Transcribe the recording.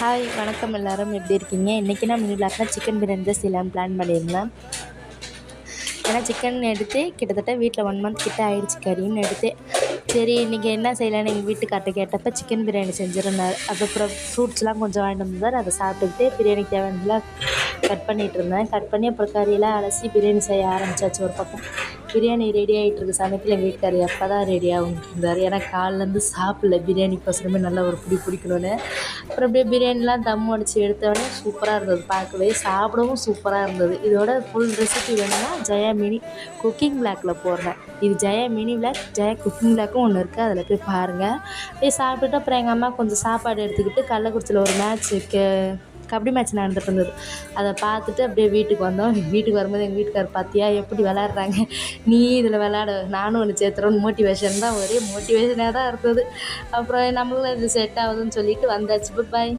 Hi வணக்கம் எல்லாரும் எப்படி இருக்கீங்க? இன்றைக்கி நான் மினி விலாக்ல சிக்கன் பிரியாணி தான் செய்யலான்னு பிளான் பண்ணியிருந்தேன். ஏன்னா சிக்கன் எடுத்து கிட்டத்தட்ட வீட்டில் 1 மந்த் கிட்ட ஆயிடுச்சு கறின்னு எடுத்து. சரி இன்றைக்கி என்ன செய்யலான்னு எங்கள் வீட்டுக்கார்ட்ட கேட்டப்போ சிக்கன் பிரியாணி செஞ்சுருந்தார். அதுக்கப்புறம் ஃப்ரூட்ஸ்லாம் கொஞ்சம் வாங்கிட்டு வந்தார். அதை சாப்பிட்டுக்கிட்டு பிரியாணிக்கு தேவையானதெல்லாம் கட் பண்ணிகிட்டு இருந்தேன். கட் பண்ணி அப்புறம் கறியெல்லாம் அலசி பிரியாணி செய்ய ஆரம்பித்தாச்சு. ஒரு பக்கம் பிரியாணி ரெடி ஆகிட்டுருக்கு. சமயத்தில் எங்கள் வீட்டுக்கார் எப்போ தான் ரெடி ஆகும்னு இருந்தார். ஏன்னா காலிலேருந்து சாப்பிடல பிரியாணிக்கோசரமே நல்லா ஒரு பிடிக்கணுன்னு. அப்புறம் அப்படியே பிரியாணிலாம் தம் அடித்து எடுத்தோடனே சூப்பராக இருந்தது. பார்க்கவே சாப்பிடவும் சூப்பராக இருந்தது. இதோட ஃபுல் ரெசிபி வேணும்னா ஜெயா மினி குக்கிங் விளாக்ல போடுறேன். இது Jaya mini vlog, Jaya cooking விளாக்கும் ஒன்று இருக்குது. அதில் போய் பாருங்கள். போய் சாப்பிட்டுட்டு அப்புறம் எங்கள் அம்மா கொஞ்சம் சாப்பாடு எடுத்துக்கிட்டு கள்ளக்குறிச்சியில் ஒரு கபடி மேட்ச் நடந்துட்டு இருந்தது. அதை பார்த்துட்டு அப்படியே வீட்டுக்கு வந்தோம். வீட்டுக்கு வரும்போது எங்கள் வீட்டுக்கார் பார்த்தியா எப்படி விளாட்றாங்க, நீ இதில் விளாட நானும் ஒன்று சேர்த்துறோன்னு மோட்டிவேஷன் தான், ஒரே மோட்டிவேஷனாக தான் இருந்தது. அப்புறம் நம்மளும் இது செட் ஆகுதுன்னு சொல்லிட்டு வந்தாச்சு. பாய்.